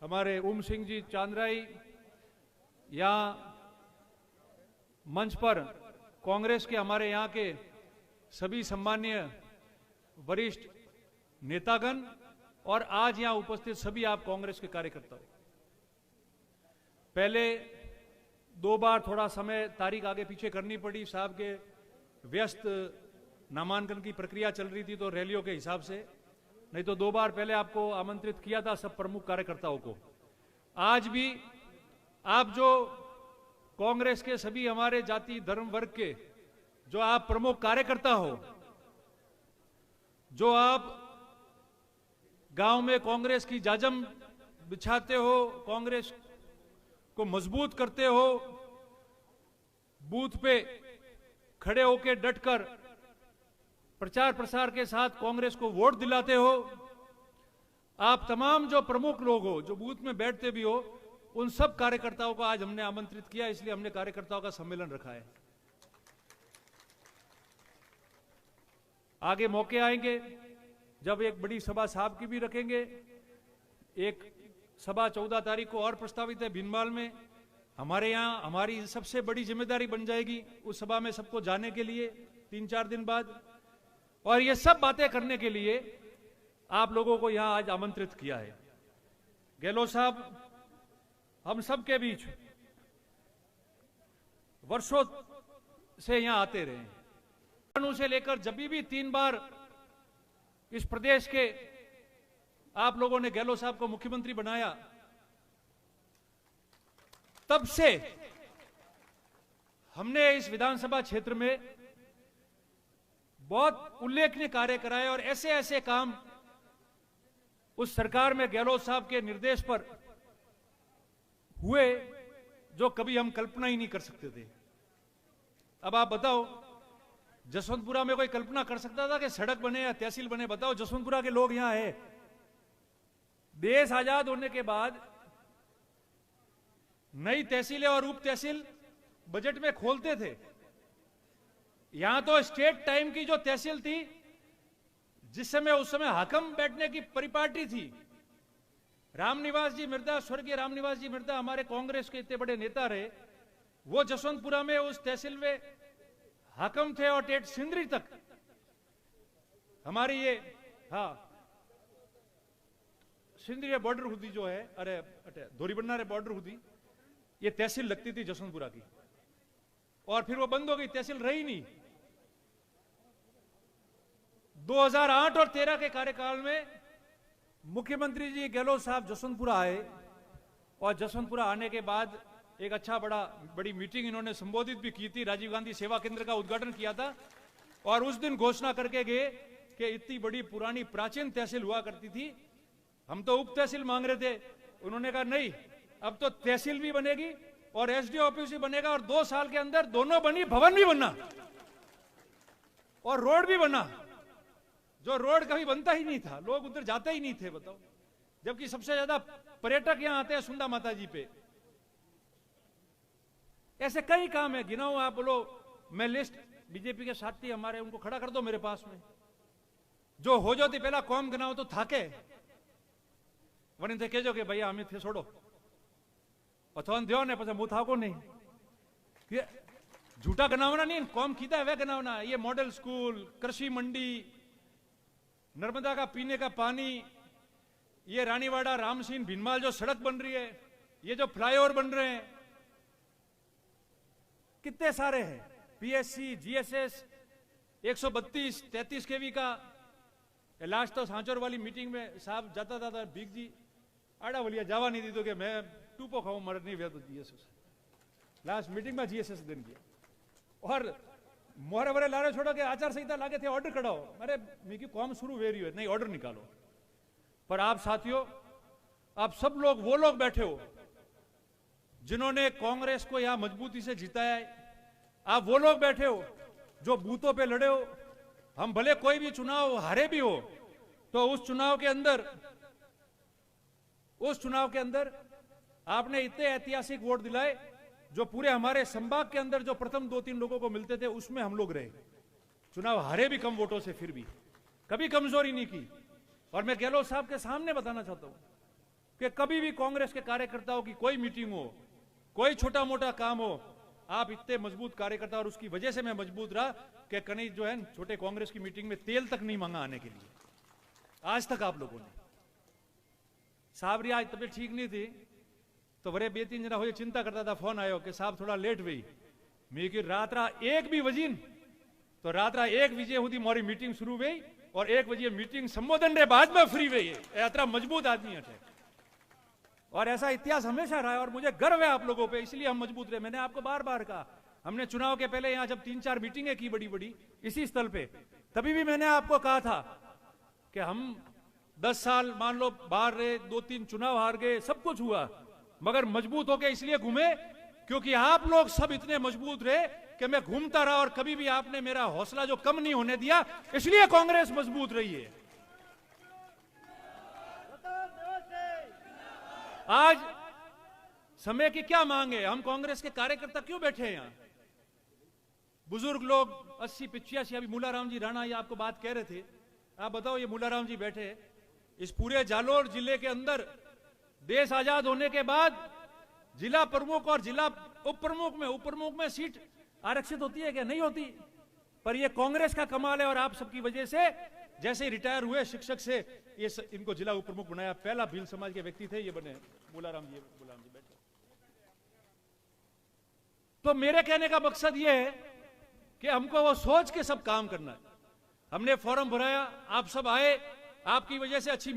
हमारे ओम सिंह जी चांद्राई यहाँ मंच पर कांग्रेस के हमारे यहाँ के सभी सम्मानीय वरिष्ठ नेतागण और आज यहाँ उपस्थित सभी आप कांग्रेस के कार्यकर्ता। पहले दो बार थोड़ा समय तारीख आगे पीछे करनी पड़ी, साहब के व्यस्त नामांकन की प्रक्रिया चल रही थी तो रैलियों के हिसाब से, नहीं तो दो बार पहले आपको आमंत्रित किया था सब प्रमुख कार्यकर्ताओं को। आज भी आप जो कांग्रेस के सभी हमारे जाति धर्म वर्ग के जो आप प्रमुख कार्यकर्ता हो, जो आप गांव में कांग्रेस की जाजम बिछाते हो, कांग्रेस को मजबूत करते हो, बूथ पे खड़े होकर डटकर प्रचार प्रसार के साथ कांग्रेस को वोट दिलाते हो, आप तमाम जो प्रमुख लोग हो जो बूथ में बैठते भी हो, उन सब कार्यकर्ताओं को आज हमने आमंत्रित किया, इसलिए हमने कार्यकर्ताओं का सम्मेलन रखा है। आगे मौके आएंगे जब एक बड़ी सभा साहब की भी रखेंगे। एक सभा 14 तारीख को और प्रस्तावित है भीनमाल में, हमारे यहाँ हमारी सबसे बड़ी जिम्मेदारी बन जाएगी उस सभा में सबको जाने के लिए 3-4 दिन बाद। और ये सब बातें करने के लिए आप लोगों को यहां आज आमंत्रित किया है। गहलोत साहब हम सब के बीच वर्षों से यहां आते रहे, से लेकर जब भी 3 बार इस प्रदेश के आप लोगों ने गहलोत साहब को मुख्यमंत्री बनाया, तब से हमने इस विधानसभा क्षेत्र में बहुत उल्लेखनीय कार्य कराए और ऐसे ऐसे काम उस सरकार में गहलोत साहब के निर्देश पर हुए जो कभी हम कल्पना ही नहीं कर सकते थे। अब आप बताओ, जसवंतपुरा में कोई कल्पना कर सकता था कि सड़क बने या तहसील बने? बताओ, जसवंतपुरा के लोग यहां है, देश आजाद होने के बाद नई तहसीलें और उप तहसील बजट में खोलते थे। यहां तो स्टेट टाइम की जो तहसील थी, जिस समय उस समय हाकम बैठने की परिपाटी थी, रामनिवास जी मिर्दा, स्वर्गीय रामनिवास जी मिर्दा हमारे कांग्रेस के इतने बड़े नेता रहे, वो जसवंतपुरा में उस तहसील में हाकम थे और टेट सिंदरी तक हमारी ये सिंदरी बॉर्डर हुदी जो है, अरे धोरीबन्ना रे बॉर्डर हुदी, ये तहसील लगती थी जसवंतपुरा की, और फिर वो बंद हो गई, तहसील रही नहीं। 2008 और 13 के कार्यकाल में मुख्यमंत्री जी गहलोत साहब जसवंतपुरा आए और जसवंतपुरा आने के बाद एक बड़ी मीटिंग इन्होंने संबोधित भी की थी, राजीव गांधी सेवा केंद्र का उद्घाटन किया था और उस दिन घोषणा करके गए कि इतनी बड़ी पुरानी प्राचीन तहसील हुआ करती थी, हम तो उप तहसील मांग रहे थे। उन्होंने कहा नहीं, अब तो तहसील भी बनेगी और एसडीओ ऑफिस भी बनेगा और 2 साल के अंदर दोनों बनी, भवन भी बनना और रोड भी बना, जो रोड कभी बनता ही नहीं था, लोग उधर जाते ही नहीं थे। बताओ, जबकि सबसे ज्यादा पर्यटक यहां आते हैं सुंदा माता जी पे। ऐसे कई काम है, गिनाऊं आप बोलो, मैं लिस्ट बीजेपी के साथी हमारे उनको खड़ा कर दो मेरे पास में, जो हो जाती पहला कौम गिनाओ तो थाके वनी थे कहो कि भैया हमें थे छोड़ो पथवन दो ने पछा मुंह थाको नहीं, ये झूठा गनावना नहीं, कौम कीता है वह गनावना। ये मॉडल स्कूल, कृषि मंडी, नर्मदा का पीने का पानी, ये रानीवाड़ा रामसीन भीनमाल जो सड़क बन रही है, ये जो फ्लाईओवर बन रहे हैं, कितने सारे हैं, पीएससी, जीएसएस, 132 33 केवी का। लास्ट तो सांचोर वाली मीटिंग में साहब जाता था भीख जी आड़ा वलिया जावा नहीं दी तो कि मैं टूपो खाऊं मर नहीं तो जीएसएस लास्ट मीटिंग में जीएसएस दिन किया और मोहरे वरे लारे छोड़ो कि आचार संहिता लागे थे ऑर्डर कढ़ाओ, अरे मीकी कॉम शुरू हो रही है, नहीं ऑर्डर निकालो। पर आप साथियों, आप सब लोग वो लोग बैठे हो जिन्होंने कांग्रेस को यहां मजबूती से जिताया है, आप वो लोग बैठे हो जो बूथों पे लड़े हो। हम भले कोई भी चुनाव हारे भी हो तो उस चुनाव के अंदर आपने इतने ऐतिहासिक वोट दिलाए जो पूरे हमारे संभाग के अंदर जो प्रथम 2-3 लोगों को मिलते थे उसमें हम लोग रहे। चुनाव हारे भी कम वोटों से, फिर भी कभी कमजोरी नहीं की। और मैं गहलोत साहब के सामने बताना चाहता हूं कि कभी भी कांग्रेस के कार्यकर्ताओं की कोई मीटिंग हो, कोई छोटा मोटा काम हो, आप इतने मजबूत कार्यकर्ता, और उसकी वजह से मैं मजबूत रहा कि कहीं जो है छोटे कांग्रेस की मीटिंग में तेल तक नहीं मांगा आने के लिए, आज तक आप लोगों ने। साहब री आज तबीयत ठीक नहीं थी तो वरे 2-3 जना हो चिंता करता था, फोन आयो कि साहब थोड़ा लेट हुई। मैं कि रात 1 भी वजीन तो रात 1 बजे होती मोरी मीटिंग शुरू हुई और 1 बजे मीटिंग संबोधन रे बाद में फ्री हुई है। इतना मजबूत आदमी है और ऐसा इतिहास हमेशा रहा है और मुझे गर्व है आप लोगों पे, इसलिए हम मजबूत रहे। मैंने आपको बार बार कहा, हमने चुनाव के पहले यहां जब 3-4 मीटिंगें की बड़ी बड़ी इसी स्थल पे, तभी भी मैंने आपको कहा था कि हम 10 साल मान लो बाहर रहे, 2-3 चुनाव हार गए, सब कुछ हुआ, मगर मजबूत होके इसलिए घूमे क्योंकि आप लोग सब इतने मजबूत रहे कि मैं घूमता रहा और कभी भी आपने मेरा हौसला जो कम नहीं होने दिया, इसलिए कांग्रेस मजबूत रही है। आज समय की क्या मांग है? हम कांग्रेस के कार्यकर्ता क्यों बैठे हैं यहां? बुजुर्ग लोग 80-85, अभी मूलाराम जी राणा ये आपको बात कह रहे थे, आप बताओ, ये मूलाराम जी बैठे इस पूरे जालोर जिले के अंदर, देश आजाद होने के बाद जिला प्रमुख और जिला उप प्रमुख में सीट आरक्षित होती है क्या? नहीं होती। पर ये कांग्रेस का कमाल है और आप सबकी वजह से, जैसे रिटायर हुए शिक्षक से ये इनको जिला उप प्रमुख बनाया। पहला भील समाज के व्यक्ति थे ये बने, मूलाराम जी बैठे। तो मेरे कहने का मकसद ये है कि हमको वो सोच के सब काम करना है। हमने फॉर्म भराया, आप सब आए, आपकी वजह से अच्छी